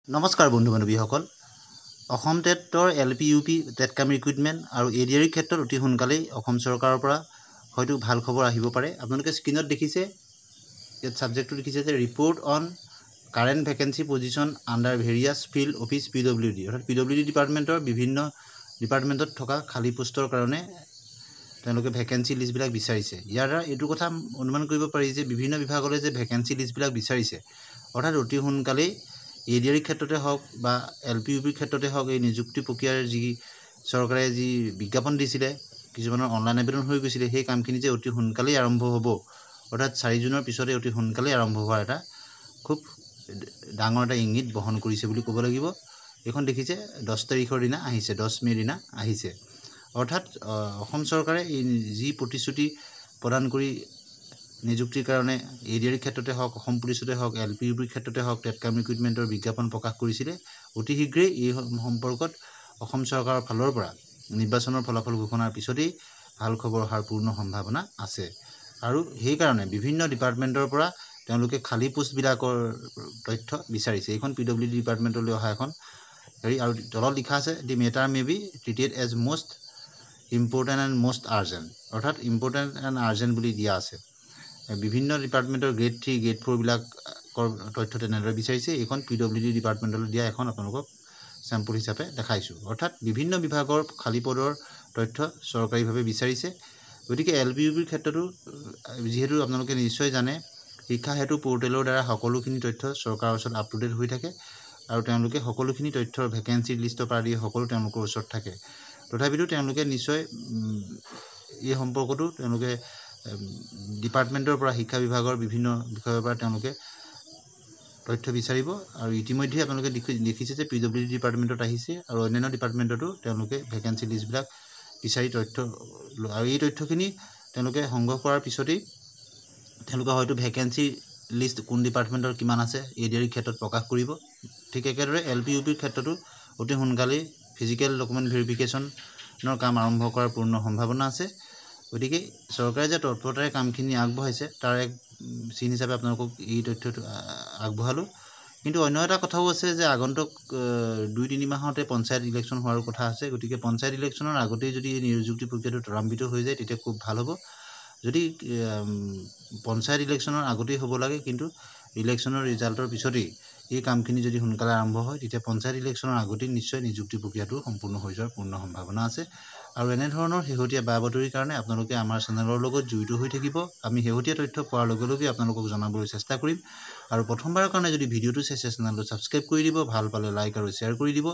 নমস্কাৰ বন্ধু বান্ধৱীসকল অসম টেটৰ LPUP টেটকাম ৰিক্ৰুইটমেণ্ট আৰু ADR ক্ষেত্ৰত অতি সোনকালেই অসম চৰকাৰৰ পৰা হয়তো ভাল খবৰ আহিব পাৰে আপোনালোকে স্ক্ৰীনত দেখিছে ইয়াত সাবজেক্টটো লিখিছে যে report on current vacancy position under various field office PWD অৰ্থাৎ PWD ডিপাৰ্টমেণ্টৰ বিভিন্ন ডিপাৰ্টমেণ্টত থকা খালী পোষ্টৰ কাৰণে তেওঁলোকে ভেকেন্সি লিষ্টবিলাক বিচাৰিছে ইয়াৰ দ্বাৰা এইটো কথা অনুমান কৰিব পাৰি যে বিভিন্ন বিভাগলৈ যে ভেকেন্সি লিষ্টবিলাক বিচাৰিছে অৰ্থাৎ অতি সোনকালেই ADR ক্ষেত্ৰতে হওক বা LPUP ক্ষেত্ৰতে হওক এই নিযুক্তি প্ৰক্ৰিয়াৰ যি চৰকাৰে যি বিজ্ঞাপন দিছিলে কিছুমানৰ অনলাইন আবেদন হৈ গৈছিলে সেই কামখিনি যে অতি সোনকালেই আৰম্ভ হ'ব অৰ্থাৎ 4 জুনৰ পিছতে অতি সোনকালেই আৰম্ভ হোৱাৰ এটা খুব ডাঙৰ এটা ইংগিত বহন কৰিছে বুলি ক'ব লাগিব এখন দেখিছে 10 তাৰিখৰ দিনা আহিছে 10 মে দিনা আহিছে অৰ্থাৎ অসম চৰকাৰে এই যি প্ৰতিশ্ৰুতি প্ৰদান কৰি নিযুক্তিৰ কাৰণে ADR ক্ষেত্ৰতে হওক অসম পুলিচতে হওক LPUP ক্ষেত্ৰতে হওক টেটকাম ৰিক্ৰুইটমেণ্টৰ বিজ্ঞাপন প্ৰকাশ কৰিছিলে অতি শীঘ্ৰেই এই সম্পৰ্কত অসম চৰকাৰৰ ফালৰ পৰা নিৰ্বাচনৰ ফলাফল ঘোষণাৰ পিছতেই ভাল খবৰ অহাৰ পূৰ্ণ সম্ভাৱনা আছে আৰু সেই কাৰণে বিভিন্ন ডিপাৰ্টমেণ্টৰ পৰা তেওঁলোকে খালী পোষ্টবিলাকৰ তথ্য বিচাৰিছে এইখন PWD ডিপাৰ্টমেণ্টলৈ অহা এখন আৰু তলত লিখা আছে the matter may be treated as most important and most urgent অৰ্থাৎ ইম্পৰ্টেণ্ট এণ্ড আৰ্জেণ্ট বুলি দিয়া আছে বিভিন্ন ডিপাৰ্টমেণ্টৰ গ্ৰেড 3 গ্ৰেড 4 বিলাকৰ তথ্য তেনেদৰে বিচাৰিছে এইখন PWD ডিপাৰ্টমেণ্টলৈ দিয়া এখন আপোনালোকক চেম্পল হিচাপে দেখাইছোঁ অৰ্থাৎ বিভিন্ন বিভাগৰ খালী পদৰ তথ্য চৰকাৰীভাৱে বিচাৰিছে গতিকে LPUPৰ ক্ষেত্ৰতো যিহেতু আপোনালোকে নিশ্চয় জানে শিক্ষা হেতু পৰ্টেলৰ দ্বাৰা সকলোখিনি তথ্য চৰকাৰৰ ওচৰত আপটুডেট হৈ থাকে আৰু তেওঁলোকে সকলোখিনি তথ্যৰ ভেকেন্সি লিষ্টৰ পৰা দি সকলো তেওঁলোকৰ ওচৰত থাকে তথাপিতো তেওঁলোকে নিশ্চয় এই সম্পৰ্কটো তেওঁলোকে ডিপাৰ্টমেণ্টৰ পৰা শিক্ষা বিভাগৰ বিভিন্ন বিষয়ৰ পৰা তেওঁলোকে তথ্য বিচাৰিব আৰু ইতিমধ্যে আপোনালোকে দেখিছে যে PWD ডিপাৰ্টমেণ্টত আহিছে আৰু অন্যান্য ডিপাৰ্টমেণ্টতো তেওঁলোকে ভেকেন্সি লিষ্টবিলাক বিচাৰি তথ্য আৰু এই তথ্যখিনি তেওঁলোকে সংগ্ৰহ কৰাৰ পিছতেই তেওঁলোকে হয়তো ভেকেন্সি লিষ্ট কোন ডিপাৰ্টমেণ্টৰ কিমান আছে ADR ক্ষেত্ৰত প্ৰকাশ কৰিব ঠিক একেদৰে LPUPৰ ক্ষেত্ৰতো অতি সোনকালেই ফিজিকেল ডকুমেণ্ট ভেৰিফিকেশ্যনৰ কাম আৰম্ভ কৰাৰ পূৰ্ণ সম্ভাৱনা আছে গতিকে চৰকাৰে যে তৎপৰতাৰে কামখিনি আগবঢ়াইছে তাৰ এক চিন হিচাপে আপোনালোকক এই তথ্যটো আগবঢ়ালোঁ কিন্তু অন্য এটা কথাও আছে যে আগন্তুক 2-3 মাহতে পঞ্চায়ত ইলেকশ্যন হোৱাৰ কথা আছে গতিকে পঞ্চায়ত ইলেকশ্যনৰ আগতেই যদি এই নিযুক্তি প্ৰক্ৰিয়াটো ত্বৰান্বিত হৈ যায় তেতিয়া খুব ভাল হ'ব যদি পঞ্চায়ত ইলেকশ্যনৰ আগতেই হ'ব লাগে কিন্তু ইলেকশ্যনৰ ৰিজাল্টৰ পিছতেই এই কামখিনি যদি সোনকালে আৰম্ভ হয় তেতিয়া পঞ্চায়ত ইলেকশ্যনৰ আগতেই নিশ্চয় নিযুক্তি প্ৰক্ৰিয়াটো সম্পূৰ্ণ হৈ যোৱাৰ পূৰ্ণ সম্ভাৱনা আছে আৰু এনেধৰণৰ শেহতীয়া বা-বাতৰিৰ কাৰণে আপোনালোকে আমাৰ চেনেলৰ লগত জড়িত হৈ থাকিব আমি শেহতীয়া তথ্য পোৱাৰ লগে লগে আপোনালোকক জনাবলৈ চেষ্টা কৰিম আৰু প্ৰথমবাৰৰ কাৰণে যদি ভিডিঅ'টো চাইছে চেনেলটো ছাবস্ক্ৰাইব কৰি দিব ভাল পালে লাইক আৰু শ্বেয়াৰ কৰি দিব